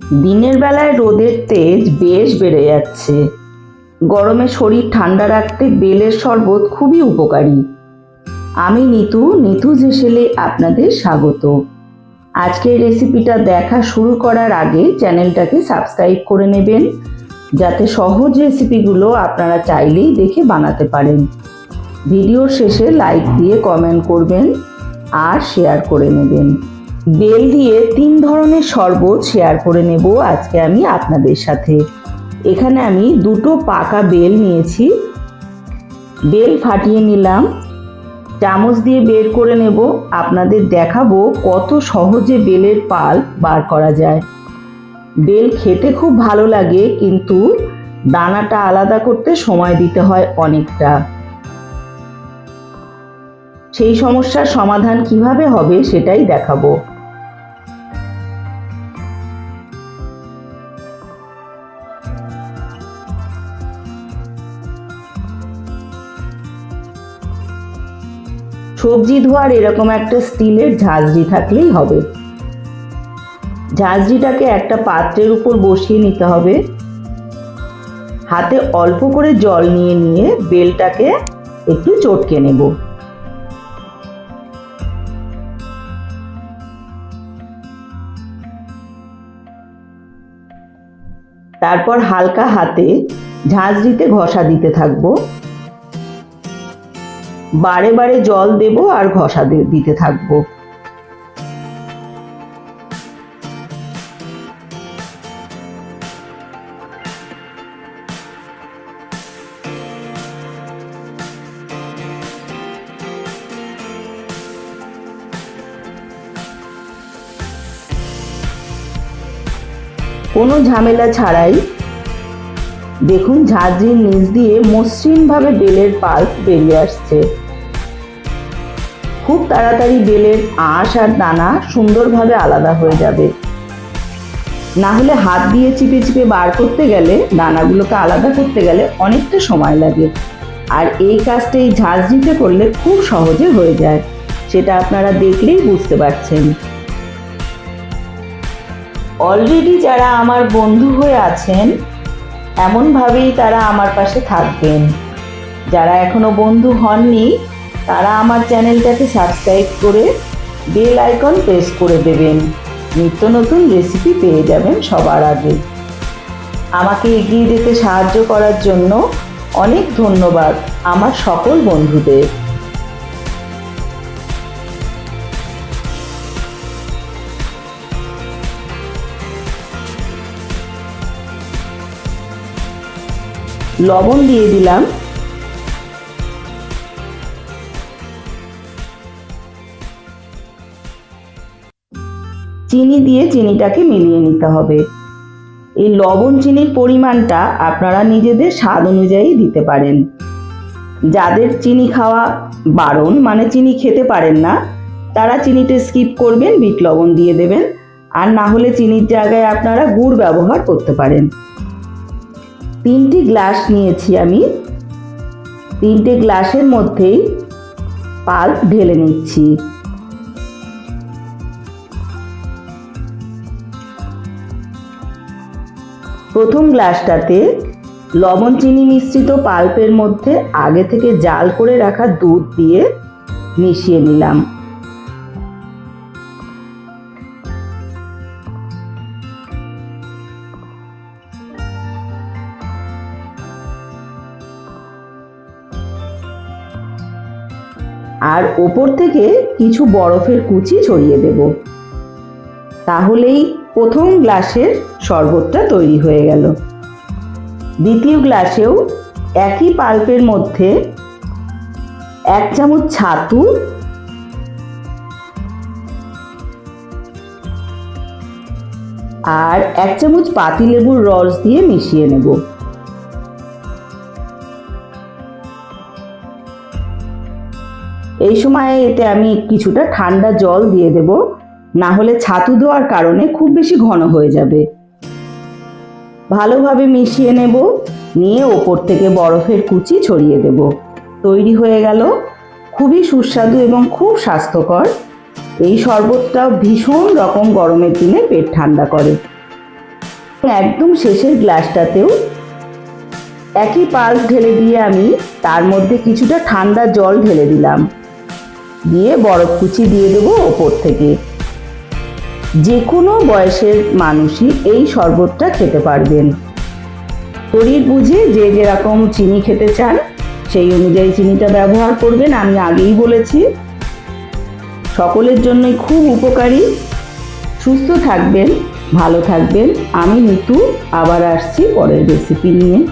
দিনের বেলায় রোদের তেজ বেশ বেড়ে যাচ্ছে। গরমে শরীর ঠান্ডা রাখতে বেলের শরবত খুবই উপকারী। আমি নিতুজ হেসেলে আপনাদের স্বাগত। আজকের রেসিপিটা দেখা শুরু করার আগে চ্যানেলটাকে সাবস্ক্রাইব করে নেবেন, যাতে সহজ রেসিপিগুলো আপনারা চাইলেই দেখে বানাতে পারেন। ভিডিওর শেষে লাইক দিয়ে কমেন্ট করবেন আর শেয়ার করে নেবেন। বেল দিয়ে 3 ধরনের শরবত শেয়ার করে নেব আজকে আমি আপনাদের সাথে। এখানে আমি 2টো পাকা বেল নিয়েছি। বেল ফাটিয়ে নিলাম, চামচ দিয়ে বের করে নেব। আপনাদের দেখাবো কত সহজে বেলের পাল্প বার করা যায়। বেল খেতে খুব ভালো লাগে, কিন্তু দানাটা আলাদা করতে সময় দিতে হয় অনেকটা। সেই সমস্যার সমাধান কিভাবে হবে সেটাই দেখাবো। সবজি ধোয়ার এরকম একটা স্টিলের ঝাঁঝরি থাকলেই হবে। ঝাঁঝরিটাকে একটা পাত্রের উপর বসিয়ে নিতে হবে। হাতে অল্প করে জল নিয়ে বেলটাকে একটু চটকে নেব। তারপর হালকা হাতে ঝাঁঝরিতে ঘষা দিতে থাকবো। বারে বারে জল দেব আর ঘষা দিতে থাকবো। কোনো ঝামেলা ছাড়াই দেখুন ঝাঁঝরির নিচ দিয়ে মসৃণভাবে বেলের পাল্প বেরিয়ে আসছে। খুব তাড়াতাড়ি বেলের আঁশ আর দানা সুন্দরভাবে আলাদা হয়ে যাবে। না হলে হাত দিয়ে চিপে চিপে বার করতে গেলে, দানাগুলোকে আলাদা করতে গেলে অনেকটা সময় লাগে। আর এই কাজটা এই ঝাঁঝরিতে করলে খুব সহজে হয়ে যায়, সেটা আপনারা দেখলেই বুঝতে পারছেন। অলরেডি যারা আমার বন্ধু হয়ে আছেন, এমনভাবেই তারা আমার পাশে থাকবেন। যারা এখনো বন্ধু হননি, তারা আমার চ্যানেলটাকে সাবস্ক্রাইব করে বেল আইকন প্রেস করে দেবেন। নিত্য নতুন রেসিপি পেয়ে যাবেন সবার আগে। আমাকে এগিয়ে যেতে সাহায্য করার জন্য অনেক ধন্যবাদ আমার সকল বন্ধুদের। লবণ দিয়ে দিলাম। চিনি দিয়ে চিনিটাকে মিলিয়ে নিতে হবে। এই লবণ চিনির পরিমাণটা আপনারা নিজেদের স্বাদ অনুযায়ী দিতে পারেন। যাদের চিনি খাওয়া বারণ, মানে চিনি খেতে পারেন না, তারা চিনিটা স্কিপ করবেন, বিট লবণ দিয়ে দেবেন। আর না হলে চিনির জায়গায় আপনারা গুড় ব্যবহার করতে পারেন। 3টি গ্লাস নিয়েছি আমি। 3টে গ্লাসের মধ্যেই পাল্প ঢেলে নিচ্ছি। প্রথম গ্লাসটাতে লবণ চিনি মিশ্রিত পাল্পের মধ্যে আগে থেকে জাল করে রাখা দুধ দিয়ে মিশিয়ে নিলাম। আর ওপর থেকে কিছু বরফের কুচি ছড়িয়ে দেব। তাহলেই প্রথম গ্লাসের শরবতটা তৈরি হয়ে গেল। দ্বিতীয় গ্লাসেও একই পাল্পের মধ্যে 1 চামচ ছাতু আর 1 চামচ পাতিলেবুর রস দিয়ে মিশিয়ে নেব। এই সময়ে এতে আমি কিছুটা ঠান্ডা জল দিয়ে দেব, না হলে ছাতু দেওয়ার কারণে খুব বেশি ঘন হয়ে যাবে। ভালোভাবে মিশিয়ে নেব, নিয়ে ওপর থেকে বরফের কুচি ছড়িয়ে দেব। তৈরি হয়ে গেল খুবই সুস্বাদু এবং খুব স্বাস্থ্যকর এই শরবতটা। ভীষণ রকম গরমের দিনে পেট ঠান্ডা করে। একদম শেষের গ্লাসটাতেও একই পাল্স ঢেলে দিয়ে আমি তার মধ্যে কিছুটা ঠান্ডা জল ঢেলে দিলাম, দিয়ে বরফ কুচি দিয়ে দেবো ওপর থেকে। যে কোনো বয়সের মানুষই এই শরবতটা খেতে পারবেন। শরীর বুঝে যে যেরকম চিনি খেতে চান সেই অনুযায়ী চিনিটা ব্যবহার করবেন, আমি আগেই বলেছি। সকলের জন্যই খুব উপকারী। সুস্থ থাকবেন, ভালো থাকবেন। আমি নিতু আবার আসছি পরের রেসিপি নিয়ে।